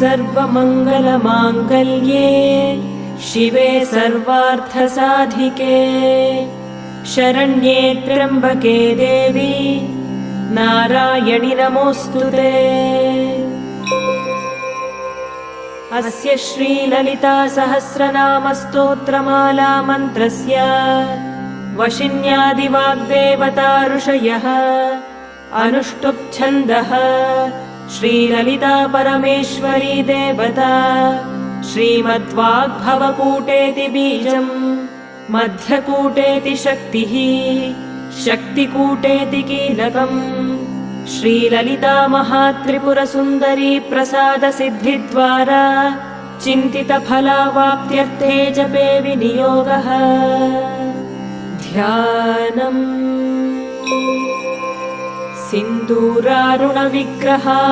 सर्वमङ्गलमाङ्गल्ये शिवे सर्वार्थसाधिके शरण्ये त्र्यम्बके देवी नारायणि नमोऽस्तुते। अस्य श्रीललिता सहस्रनाम स्तोत्रमाला मन्त्रस्य वशिन्यादिवाग्देवता ऋषयः अनुष्टुप् छन्दः श्रीललिता परमेश्वरी देवता श्रीमद्वाग्भवकूटेति बीजम् मध्यकूटेति शक्तिः शक्तिकूटेति कीलकम् श्रीललिता महात्रिपुरसुन्दरी प्रसादसिद्धिद्वारा चिन्तितफलावाप्त्यर्थे जपे विनियोगः। ध्यानम् सिन्दूरारुणविग्रहा